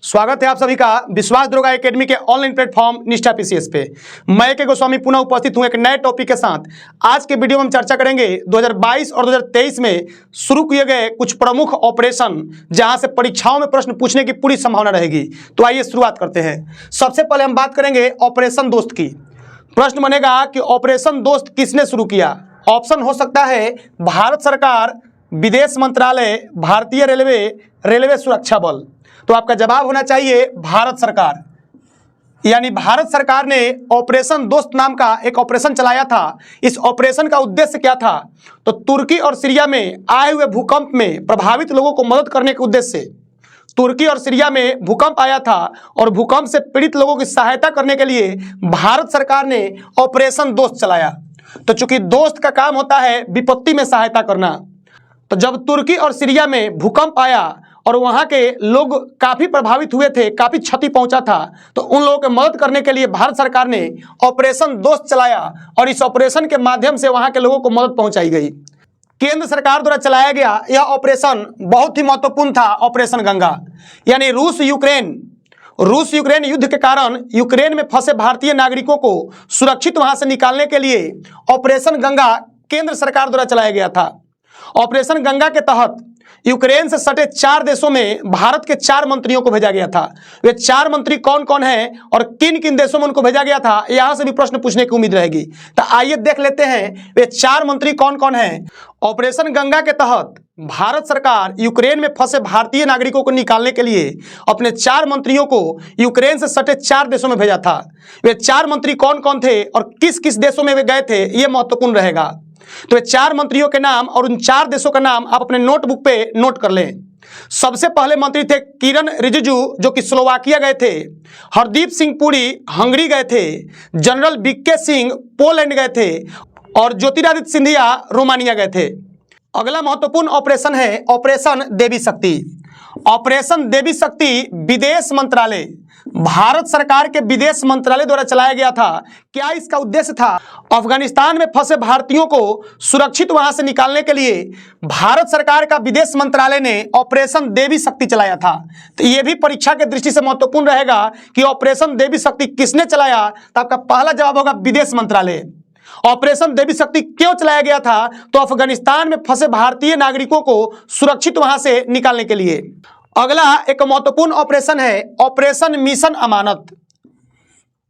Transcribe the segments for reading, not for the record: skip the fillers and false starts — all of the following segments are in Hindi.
स्वागत है आप सभी का विश्वास दरोगा एकेडमी के ऑनलाइन प्लेटफॉर्म निष्ठा पीसीएस पे। मैं के गोस्वामी पुनः उपस्थित हूं एक नए टॉपिक के साथ। आज के वीडियो में हम चर्चा करेंगे 2022 और 2023 में शुरू किए गए कुछ प्रमुख ऑपरेशन जहां से परीक्षाओं में प्रश्न पूछने की पूरी संभावना रहेगी। तो आइए शुरुआत करते हैं। सबसे पहले हम बात करेंगे ऑपरेशन दोस्त की। प्रश्न बनेगा कि ऑपरेशन दोस्त किसने शुरू किया। ऑप्शन हो सकता है भारत सरकार, विदेश मंत्रालय, भारतीय रेलवे, रेलवे सुरक्षा बल। तो आपका जवाब होना चाहिए भारत सरकार। यानी भारत सरकार ने ऑपरेशन दोस्त नाम का एक ऑपरेशन चलाया था। इस ऑपरेशन का उद्देश्य क्या था? तो तुर्की और सीरिया में आए हुए भूकंप में प्रभावित लोगों को मदद करने के उद्देश्य से तुर्की और सीरिया में भूकंप आया था और भूकंप से पीड़ित लोगों की सहायता करने के लिए भारत सरकार ने ऑपरेशन दोस्त चलाया। तो चूंकि दोस्त का काम होता है विपत्ति में सहायता करना, तो जब तुर्की और सीरिया में भूकंप आया और वहां के लोग काफी प्रभावित हुए थे, काफी क्षति पहुंचा था, तो उन लोगों की मदद करने के लिए भारत सरकार ने ऑपरेशन दोस्त चलाया और इस ऑपरेशन के माध्यम से वहां के लोगों को मदद पहुंचाई गई। केंद्र सरकार द्वारा चलाया गया यह ऑपरेशन बहुत ही महत्वपूर्ण था, ऑपरेशन गंगा। यानी रूस यूक्रेन युद्ध के कारण यूक्रेन में फंसे भारतीय नागरिकों को सुरक्षित वहां से निकालने के लिए ऑपरेशन गंगा केंद्र सरकार द्वारा चलाया गया था। ऑपरेशन गंगा के तहत यूक्रेन से सटे 4 देशों में भारत के 4 मंत्रियों को भेजा गया था। वे 4 मंत्री कौन कौन हैं और किन किन देशों में उनको भेजा गया था, यहां से भी प्रश्न पूछने की उम्मीद रहेगी। तो आइए देख लेते हैं वे 4 मंत्री कौन कौन हैं। ऑपरेशन गंगा के तहत भारत सरकार यूक्रेन में फंसे भारतीय नागरिकों को निकालने के लिए अपने 4 मंत्रियों को यूक्रेन से सटे 4 देशों में भेजा था। वे 4 मंत्री कौन कौन थे और किस किस देशों में वे गए थे, यह महत्वपूर्ण रहेगा। तो ये 4 मंत्रियों के नाम और उन 4 देशों का नाम आप अपने नोटबुक पे नोट कर लें। सबसे पहले मंत्री थे किरण रिजिजू, जो कि स्लोवाकिया गए थे। हरदीप सिंह पुरी हंगरी गए थे। जनरल वीके सिंह पोलैंड गए थे और ज्योतिरादित्य सिंधिया रोमानिया गए थे। अगला महत्वपूर्ण ऑपरेशन है ऑपरेशन देवी शक्ति। ऑपरेशन देवी शक्ति विदेश मंत्रालय, भारत सरकार के विदेश मंत्रालय द्वारा चलाया गया था। क्या इसका उद्देश्य था? अफगानिस्तान में फंसे भारतीयों को सुरक्षित वहां से निकालने के लिए भारत सरकार का विदेश मंत्रालय ने ऑपरेशन देवी शक्ति चलाया था। तो यह भी परीक्षा के दृष्टि से महत्वपूर्ण रहेगा कि ऑपरेशन देवी शक्ति किसने चलाया। तो आपका पहला जवाब होगा विदेश मंत्रालय। ऑपरेशन देवी शक्ति क्यों चलाया गया था? तो अफगानिस्तान में फंसे भारतीय नागरिकों को सुरक्षित वहां से निकालने के लिए। अगला एक महत्वपूर्ण ऑपरेशन है ऑपरेशन मिशन अमानत।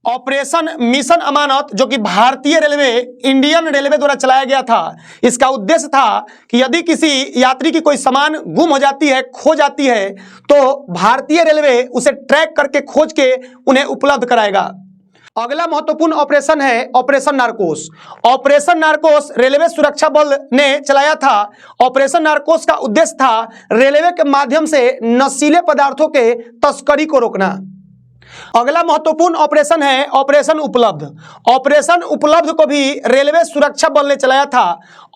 ऑपरेशन मिशन अमानत जो कि भारतीय रेलवे, इंडियन रेलवे द्वारा चलाया गया था। इसका उद्देश्य था कि यदि किसी यात्री की कोई सामान गुम हो जाती है, खो जाती है, तो भारतीय रेलवे उसे ट्रैक करके खोज के उन्हें उपलब्ध कराएगा। अगला महत्वपूर्ण ऑपरेशन है ऑपरेशन नारकोस। ऑपरेशन नारकोस रेलवे सुरक्षा बल ने चलाया था। ऑपरेशन नारकोस का उद्देश्य था रेलवे के माध्यम से नशीले पदार्थों के तस्करी को रोकना। अगला महत्वपूर्ण ऑपरेशन है ऑपरेशन उपलब्ध। ऑपरेशन उपलब्ध को भी रेलवे सुरक्षा बल ने चलाया था।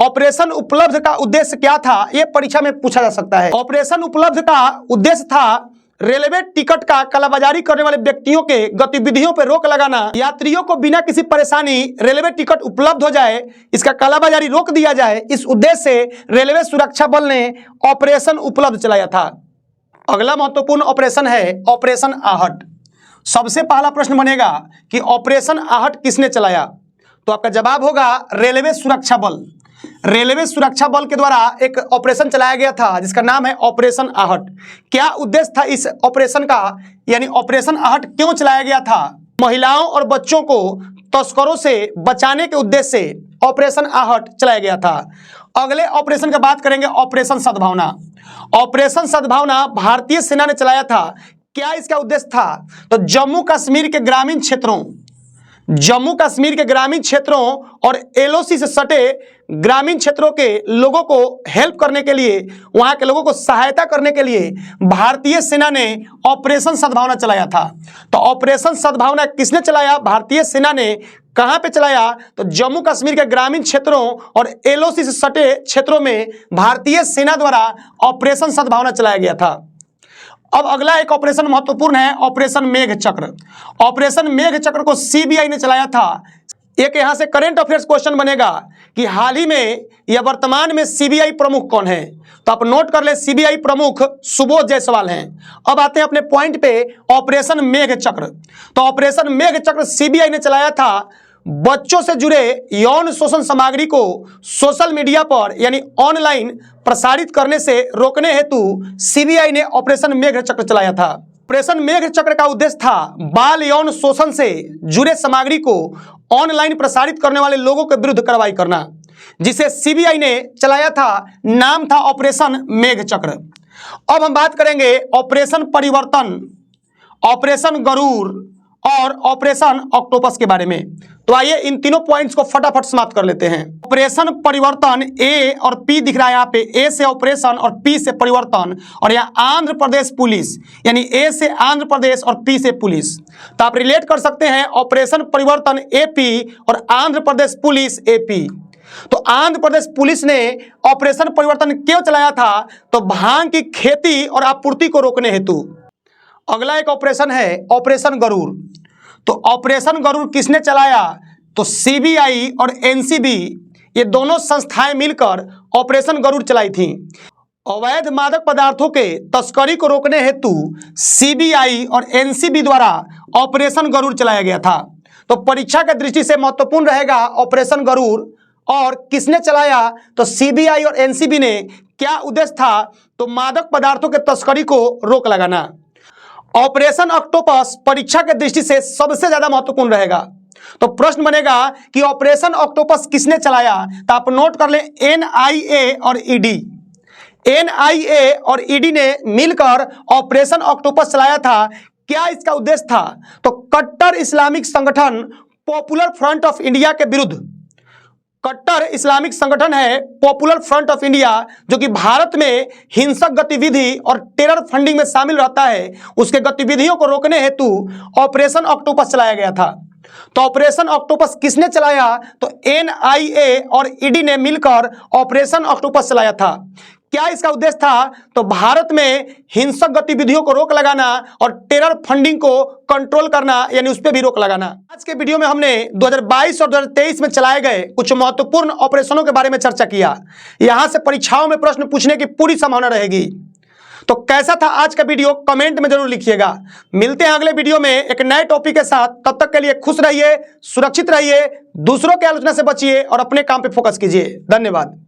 ऑपरेशन उपलब्ध का उद्देश्य क्या था, यह परीक्षा में पूछा जा सकता है। ऑपरेशन उपलब्ध का उद्देश्य था रेलवे टिकट का कालाबाजारी करने वाले व्यक्तियों के गतिविधियों पर रोक लगाना। यात्रियों को बिना किसी परेशानी रेलवे टिकट उपलब्ध हो जाए, इसका कालाबाजारी रोक दिया जाए, इस उद्देश्य से रेलवे सुरक्षा बल ने ऑपरेशन उपलब्ध चलाया था। अगला महत्वपूर्ण ऑपरेशन है ऑपरेशन आहट। सबसे पहला प्रश्न बनेगा कि ऑपरेशन आहट किसने चलाया। तो आपका जवाब होगा रेलवे सुरक्षा बल। रेलवे सुरक्षा बल के द्वारा एक ऑपरेशन चलाया गया था जिसका नाम है ऑपरेशन आहट। क्या उद्देश्य था इस ऑपरेशन का, यानी ऑपरेशन आहट क्यों चलाया गया था? महिलाओं और बच्चों को तस्करों से बचाने के उद्देश्य से ऑपरेशन आहट चलाया गया था। अगले ऑपरेशन की बात करेंगे ऑपरेशन सद्भावना। ऑपरेशन सद्भावना भारतीय सेना ने चलाया था। क्या इसका उद्देश्य था? तो जम्मू कश्मीर के ग्रामीण क्षेत्रों और एलओसी से सटे ग्रामीण क्षेत्रों के लोगों को हेल्प करने के लिए, वहां के लोगों को सहायता करने के लिए भारतीय सेना ने ऑपरेशन सद्भावना चलाया था। तो ऑपरेशन सद्भावना किसने चलाया? भारतीय सेना ने। कहां पे चलाया? तो जम्मू कश्मीर के ग्रामीण क्षेत्रों और एलओसी से सटे क्षेत्रों में भारतीय सेना द्वारा ऑपरेशन सद्भावना चलाया गया था। अब अगला एक ऑपरेशन महत्वपूर्ण है ऑपरेशन मेघ चक्र। ऑपरेशन मेघ चक्र को सीबीआई ने चलाया था। एक यहां से करंट अफेयर्स क्वेश्चन बनेगा कि हाल ही में या वर्तमान में सीबीआई प्रमुख कौन है। तो आप नोट कर ले, सीबीआई प्रमुख सुबोध जायसवाल हैं। अब आते हैं अपने पॉइंट पे, ऑपरेशन मेघ चक्र। तो ऑपरेशन मेघ चक्र सीबीआई ने चलाया था बच्चों से जुड़े यौन शोषण सामग्री को सोशल मीडिया पर यानी ऑनलाइन प्रसारित करने से रोकने हेतु सीबीआई ने ऑपरेशन मेघ चक्र चलाया था। ऑपरेशन मेघ चक्र का उद्देश्य था बाल यौन शोषण से जुड़े सामग्री को ऑनलाइन प्रसारित करने वाले लोगों के विरुद्ध कार्रवाई करना, जिसे सीबीआई ने चलाया था। नाम था ऑपरेशन मेघ चक्र। अब हम बात करेंगे ऑपरेशन परिवर्तन, ऑपरेशन गरुड़ और ऑपरेशन ऑक्टोपस के बारे में। तो आइए इन तीनों पॉइंट्स को फटाफट समाप्त कर लेते हैं। ऑपरेशन परिवर्तन, ए और पी दिख रहा है यहाँ पे, ए से ऑपरेशन और पी से परिवर्तन, और यहाँ आंध्र प्रदेश पुलिस, यानी ए से आंध्र प्रदेश और पी से पुलिस। तो आप रिलेट कर सकते हैं ऑपरेशन परिवर्तन एपी और आंध्र प्रदेश पुलिस एपी। तो आंध्र प्रदेश पुलिस ने ऑपरेशन परिवर्तन क्यों चलाया था? तो भांग की खेती और आपूर्ति को रोकने हेतु। अगला एक ऑपरेशन है ऑपरेशन गरुड़। तो ऑपरेशन गरुड़ किसने चलाया? तो सीबीआई और एनसीबी, ये दोनों संस्थाएं मिलकर ऑपरेशन गरुड़ चलाई थी। अवैध मादक पदार्थों के तस्करी को रोकने हेतु सीबीआई और एनसीबी द्वारा ऑपरेशन गरुड़ चलाया गया था। तो परीक्षा की दृष्टि से महत्वपूर्ण रहेगा ऑपरेशन गरुड़। और किसने चलाया? तो सीबीआई और एनसीबी ने। क्या उद्देश्य था? तो मादक पदार्थों के तस्करी को रोक लगाना। ऑपरेशन ऑक्टोपस परीक्षा के दृष्टि से सबसे ज्यादा महत्वपूर्ण रहेगा। तो प्रश्न बनेगा कि ऑपरेशन ऑक्टोपस किसने चलाया? तो आप नोट कर ले, एनआईए और ईडी। एनआईए और ईडी ने मिलकर ऑपरेशन ऑक्टोपस चलाया था। क्या इसका उद्देश्य था? तो कट्टर इस्लामिक संगठन पॉपुलर फ्रंट ऑफ इंडिया के विरुद्ध, कट्टर इस्लामिक संगठन है पॉपुलर फ्रंट ऑफ इंडिया, जो कि भारत में हिंसक गतिविधि और टेरर फंडिंग में शामिल रहता है, उसके गतिविधियों को रोकने हेतु ऑपरेशन ऑक्टोपस चलाया गया था। तो ऑपरेशन ऑक्टोपस किसने चलाया? तो एनआईए और ईडी ने मिलकर ऑपरेशन ऑक्टोपस चलाया था। क्या इसका उद्देश्य था? तो भारत में हिंसक गतिविधियों को रोक लगाना और टेरर फंडिंग को कंट्रोल करना, यानी उस पर भी रोक लगाना। आज के वीडियो में हमने 2022 और 2023 में चलाए गए कुछ महत्वपूर्ण ऑपरेशनों के बारे में चर्चा किया। यहां से परीक्षाओं में प्रश्न पूछने की पूरी संभावना रहेगी। तो कैसा था आज का वीडियो, कमेंट में जरूर लिखिएगा। मिलते हैं अगले वीडियो में एक नए टॉपिक के साथ। तब तक के लिए खुश रहिए, सुरक्षित रहिए, दूसरों की आलोचना से बचिए और अपने काम पे फोकस कीजिए। धन्यवाद।